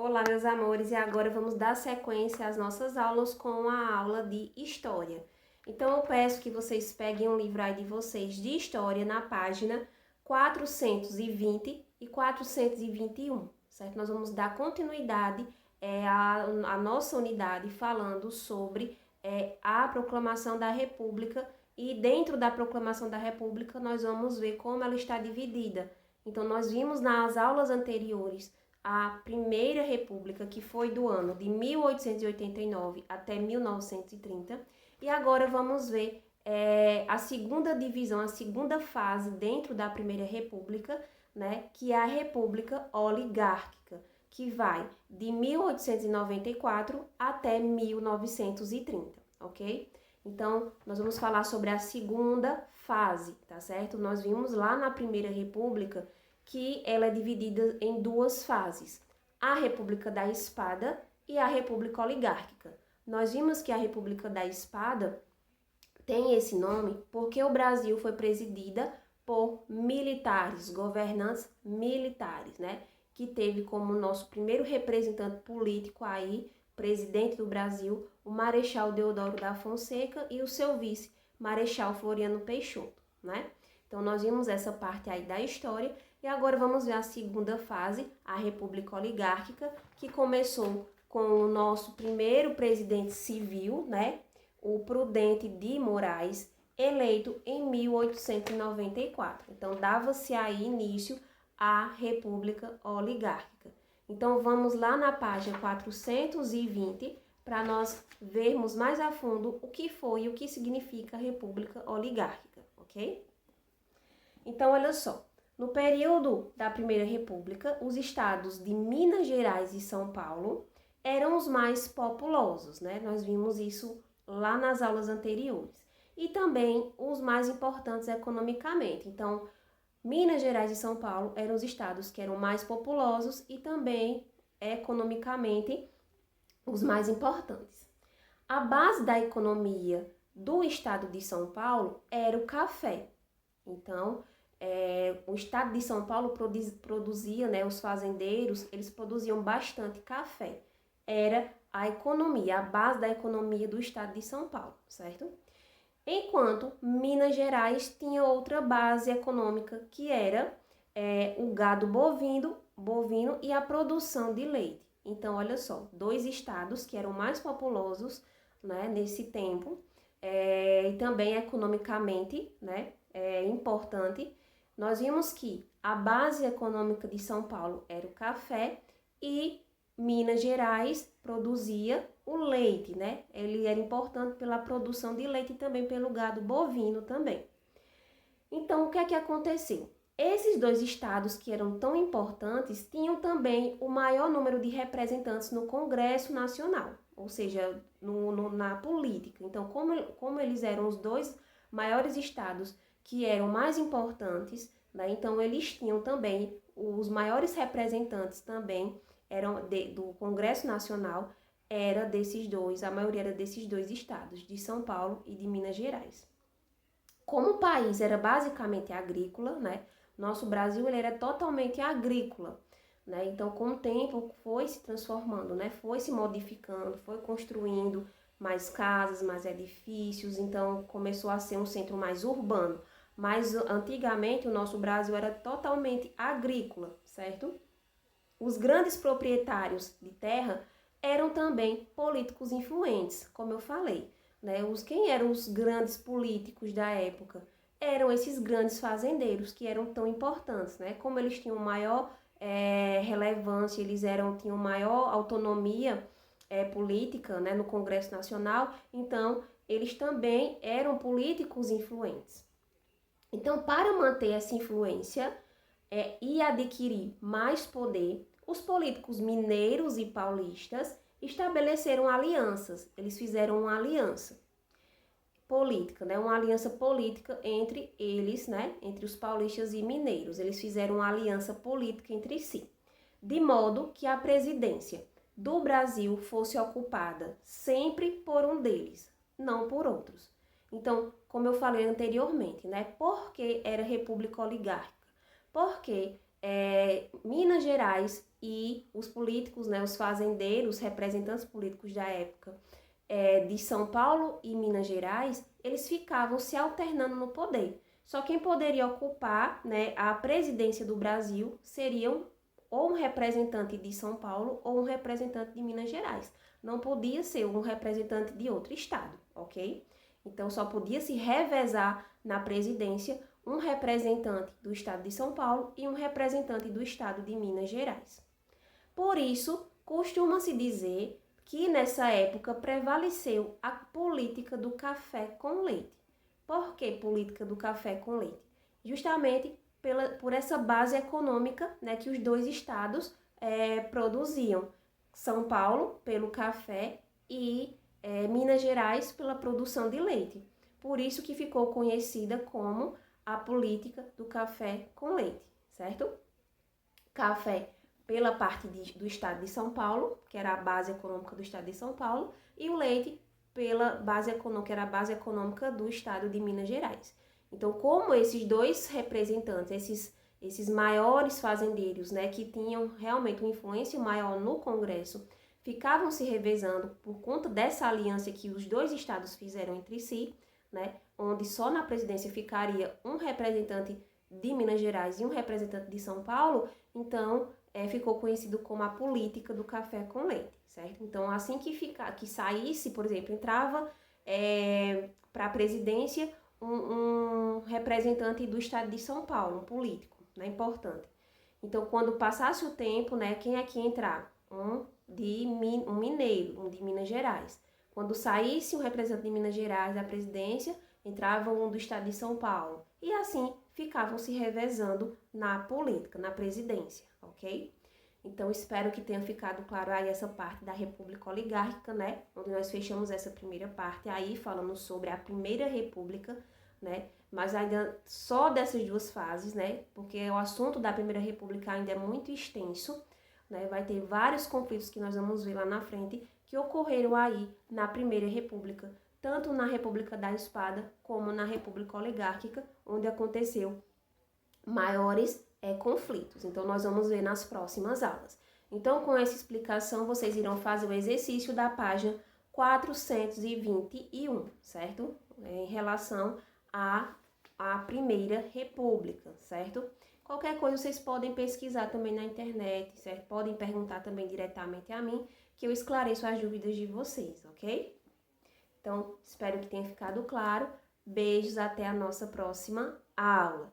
Olá, meus amores, e agora vamos dar sequência às nossas aulas com a aula de História. Então, eu peço que vocês peguem um livro aí de vocês de História na página 420 e 421, certo? Nós vamos dar continuidade à nossa unidade falando sobre a proclamação da República, e dentro da proclamação da República nós vamos ver como ela está dividida. Então, nós vimos nas aulas anteriores a Primeira República, que foi do ano de 1889 até 1930, e agora vamos ver a segunda divisão, a segunda fase dentro da Primeira República, né, que é a República Oligárquica, que vai de 1894 até 1930, ok? Então, nós vamos falar sobre a segunda fase, tá certo? Nós vimos lá na Primeira República que ela é dividida em duas fases, a República da Espada e a República Oligárquica. Nós vimos que a República da Espada tem esse nome porque o Brasil foi presidida por militares, governantes militares, né? Que teve como nosso primeiro representante político aí, presidente do Brasil, o Marechal Deodoro da Fonseca e o seu vice, Marechal Floriano Peixoto, né? Então, nós vimos essa parte aí da história e agora vamos ver a segunda fase, a República Oligárquica, que começou com o nosso primeiro presidente civil, né? O Prudente de Moraes, eleito em 1894. Então, dava-se aí início à República Oligárquica. Então, vamos lá na página 420 para nós vermos mais a fundo o que foi e o que significa a República Oligárquica, ok? Então, olha só, no período da Primeira República, os estados de Minas Gerais e São Paulo eram os mais populosos, né? Nós vimos isso lá nas aulas anteriores. E também os mais importantes economicamente. Então, Minas Gerais e São Paulo eram os estados que eram mais populosos e também economicamente os mais importantes. A base da economia do estado de São Paulo era o café. Então, o estado de São Paulo produzia, né, os fazendeiros, eles produziam bastante café. Era a economia, a base da economia do estado de São Paulo, certo? Enquanto Minas Gerais tinha outra base econômica, que era o gado bovino e a produção de leite. Então, olha só, dois estados que eram mais populosos, né, nesse tempo, e também economicamente, né, importante. Nós vimos que a base econômica de São Paulo era o café e Minas Gerais produzia o leite, né? Ele era importante pela produção de leite e também pelo gado bovino também. Então, o que é que aconteceu? Esses dois estados que eram tão importantes tinham também o maior número de representantes no Congresso Nacional, ou seja, na política. Então, como eles eram os dois maiores estados que eram mais importantes, né? Então eles tinham também os maiores representantes também eram do Congresso Nacional, era desses dois, a maioria era desses dois estados, de São Paulo e de Minas Gerais. Como o país era basicamente agrícola, né? Nosso Brasil ele era totalmente agrícola, né? Então, com o tempo foi se transformando, né? Foi se modificando, foi construindo mais casas, mais edifícios, então começou a ser um centro mais urbano. Mas antigamente o nosso Brasil era totalmente agrícola, certo? Os grandes proprietários de terra eram também políticos influentes, como eu falei, né? Quem eram os grandes políticos da época? Eram esses grandes fazendeiros que eram tão importantes, né? Como eles tinham maior relevância, tinham maior autonomia política, né, no Congresso Nacional, então eles também eram políticos influentes. Então, para manter essa influência e adquirir mais poder, os políticos mineiros e paulistas estabeleceram alianças. Eles fizeram uma aliança política, né? Uma aliança política entre eles, né? Entre os paulistas e mineiros. Eles fizeram uma aliança política entre si, de modo que a presidência do Brasil fosse ocupada sempre por um deles, não por outros. Então, como eu falei anteriormente, né? Por que era república oligárquica? Porque Minas Gerais e os políticos, né, os fazendeiros, representantes políticos da época de São Paulo e Minas Gerais, eles ficavam se alternando no poder. Só quem poderia ocupar, né, a presidência do Brasil seriam ou um representante de São Paulo ou um representante de Minas Gerais. Não podia ser um representante de outro estado, ok? Então só podia se revezar na presidência um representante do estado de São Paulo e um representante do estado de Minas Gerais. Por isso, costuma-se dizer que nessa época prevaleceu a política do café com leite. Por que política do café com leite? Justamente por essa base econômica, né, que os dois estados produziam. São Paulo pelo café e Minas Gerais pela produção de leite. Por isso que ficou conhecida como a política do café com leite, certo? Café pela parte do estado de São Paulo, que era a base econômica do estado de São Paulo, e o leite pela base econômica, que era a base econômica do estado de Minas Gerais. Então, como esses dois representantes, esses maiores fazendeiros, né, que tinham realmente uma influência maior no Congresso, ficavam se revezando por conta dessa aliança que os dois estados fizeram entre si, né, onde só na presidência ficaria um representante de Minas Gerais e um representante de São Paulo, então ficou conhecido como a política do café com leite, certo? Então, assim que saísse, por exemplo, entrava para a presidência um representante do estado de São Paulo, um político, né, importante. Então, quando passasse o tempo, né, quem é que ia entrar? Um mineiro, um de Minas Gerais. Quando saísse um representante de Minas Gerais da presidência, entrava um do estado de São Paulo. E assim ficavam se revezando na política, na presidência, ok? Então, espero que tenha ficado claro aí essa parte da República Oligárquica, né? Onde nós fechamos essa primeira parte aí, falando sobre a Primeira República, né? Mas ainda só dessas duas fases, né? Porque o assunto da Primeira República ainda é muito extenso, né? Vai ter vários conflitos que nós vamos ver lá na frente que ocorreram aí na Primeira República, tanto na República da Espada como na República Oligárquica, onde aconteceu maiores conflitos. Então, nós vamos ver nas próximas aulas. Então, com essa explicação, vocês irão fazer o exercício da página 421, certo? Em relação à Primeira República, certo? Qualquer coisa vocês podem pesquisar também na internet, certo? Podem perguntar também diretamente a mim, que eu esclareço as dúvidas de vocês, ok? Então, espero que tenha ficado claro. Beijos, até a nossa próxima aula.